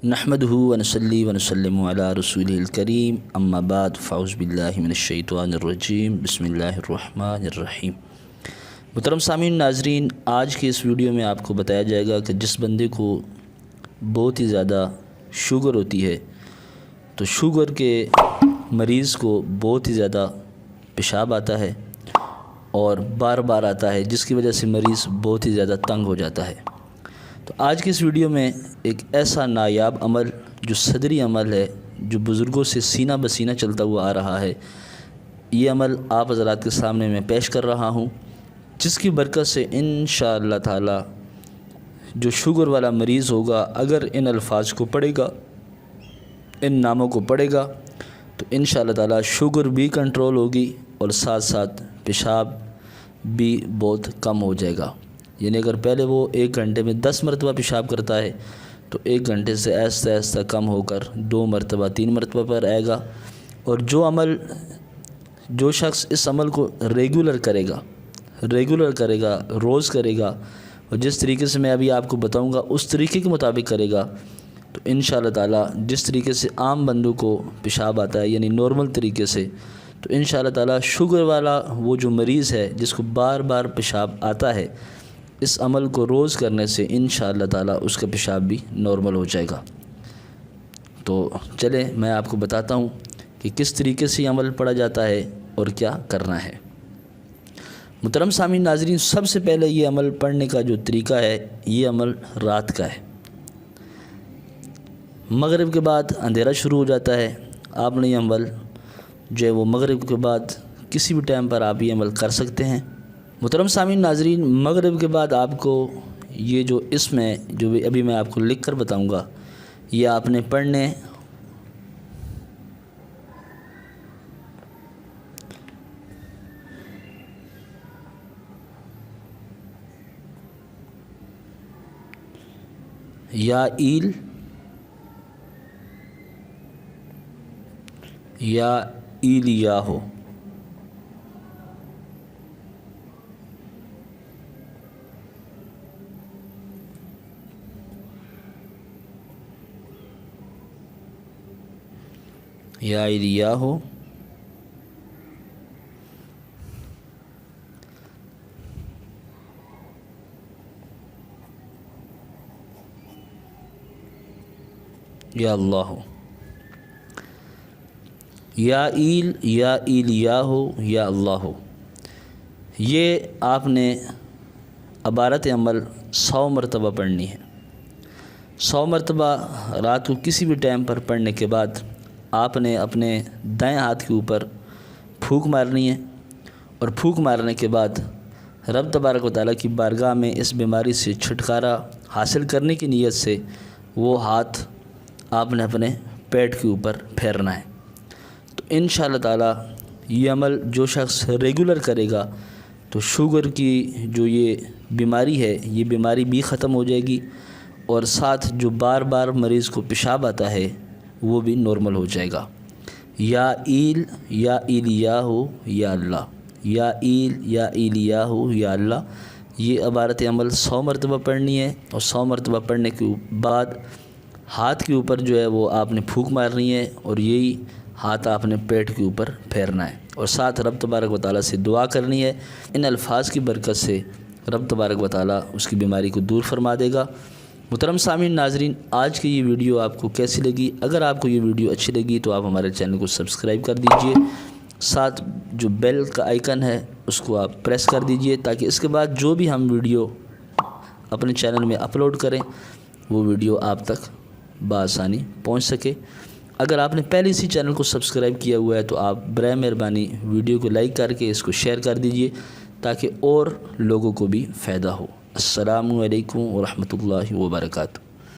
نحمدہ ونصلی ونسلم علی رسولہ الکریم اما بعد فاعوذ باللہ من الشیطان الرجیم بسم اللہ الرحمن الرحیم۔ محترم سامعین ناظرین، آج کے اس ویڈیو میں آپ کو بتایا جائے گا کہ جس بندے کو بہت ہی زیادہ شوگر ہوتی ہے تو شوگر کے مریض کو بہت ہی زیادہ پیشاب آتا ہے اور بار بار آتا ہے، جس کی وجہ سے مریض بہت ہی زیادہ تنگ ہو جاتا ہے۔ تو آج کی اس ویڈیو میں ایک ایسا نایاب عمل جو صدری عمل ہے، جو بزرگوں سے سینہ بسینہ چلتا ہوا آ رہا ہے، یہ عمل آپ حضرات کے سامنے میں پیش کر رہا ہوں، جس کی برکت سے انشاءاللہ تعالی جو شوگر والا مریض ہوگا، اگر ان الفاظ کو پڑھے گا، ان ناموں کو پڑھے گا، تو انشاءاللہ تعالی شوگر بھی کنٹرول ہوگی اور ساتھ ساتھ پیشاب بھی بہت کم ہو جائے گا۔ یعنی اگر پہلے وہ 1 گھنٹے میں 10 مرتبہ پیشاب کرتا ہے تو 1 گھنٹے سے آہستہ آہستہ کم ہو کر 2 مرتبہ 3 مرتبہ پر آئے گا۔ اور جو شخص اس عمل کو ریگولر کرے گا، روز کرے گا، اور جس طریقے سے میں ابھی آپ کو بتاؤں گا اس طریقے کے مطابق کرے گا، تو انشاءاللہ تعالی جس طریقے سے عام بندوں کو پیشاب آتا ہے یعنی نارمل طریقے سے، تو انشاءاللہ تعالی شوگر والا وہ جو مریض ہے جس کو بار بار پیشاب آتا ہے، اس عمل کو روز کرنے سے انشاءاللہ تعالی اس کا پیشاب بھی نارمل ہو جائے گا۔ تو چلیں میں آپ کو بتاتا ہوں کہ کس طریقے سے یہ عمل پڑھا جاتا ہے اور کیا کرنا ہے۔ محترم سامعین ناظرین، سب سے پہلے یہ عمل پڑھنے کا جو طریقہ ہے، یہ عمل رات کا ہے۔ مغرب کے بعد اندھیرا شروع ہو جاتا ہے، آپ نے یہ عمل جو ہے وہ مغرب کے بعد کسی بھی ٹائم پر آپ یہ عمل کر سکتے ہیں۔ محترم سامعین ناظرین، مغرب کے بعد آپ کو یہ جو اسم ہے، جو ابھی میں آپ کو لکھ کر بتاؤں گا، یہ آپ نے پڑھنے یا ایل یا ایلیاہو، یا ایلیاہو، یا اللہ، یا ایل یا ایلیاہو یا اللہ، یہ آپ نے عبارت عمل 100 مرتبہ پڑھنی ہے۔ 100 مرتبہ رات کو کسی بھی ٹائم پر پڑھنے کے بعد آپ نے اپنے دائیں ہاتھ کے اوپر پھونک مارنی ہے، اور پھونک مارنے کے بعد رب تبارک و تعالیٰ کی بارگاہ میں اس بیماری سے چھٹکارا حاصل کرنے کی نیت سے وہ ہاتھ آپ نے اپنے پیٹ کے اوپر پھیرنا ہے۔ تو انشاءاللہ تعالیٰ یہ عمل جو شخص ریگولر کرے گا تو شوگر کی جو یہ بیماری ہے، یہ بیماری بھی ختم ہو جائے گی، اور ساتھ جو بار بار مریض کو پیشاب آتا ہے وہ بھی نارمل ہو جائے گا۔ یا ایل یا ایلیاہو یا اللہ، یا ایل یا ایلیاہو یا اللہ، یہ عبارت عمل 100 مرتبہ پڑھنی ہے، اور 100 مرتبہ پڑھنے کے بعد ہاتھ کے اوپر جو ہے وہ آپ نے پھونک مارنی ہے، اور یہی ہاتھ آپ نے پیٹ کے اوپر پھیرنا ہے، اور ساتھ رب تبارک و تعالیٰ سے دعا کرنی ہے۔ ان الفاظ کی برکت سے رب تبارک و تعالیٰ اس کی بیماری کو دور فرما دے گا۔ محترم سامعین ناظرین، آج کی یہ ویڈیو آپ کو کیسی لگی؟ اگر آپ کو یہ ویڈیو اچھی لگی تو آپ ہمارے چینل کو سبسکرائب کر دیجئے، ساتھ جو بیل کا آئیکن ہے اس کو آپ پریس کر دیجئے، تاکہ اس کے بعد جو بھی ہم ویڈیو اپنے چینل میں اپلوڈ کریں وہ ویڈیو آپ تک بآسانی پہنچ سکے۔ اگر آپ نے پہلے اسی چینل کو سبسکرائب کیا ہوا ہے تو آپ برائے مہربانی ویڈیو کو لائک کر کے اس کو شیئر کر دیجئے، تاکہ اور لوگوں کو بھی فائدہ ہو۔ السلام علیکم ورحمۃ اللہ وبرکاتہ۔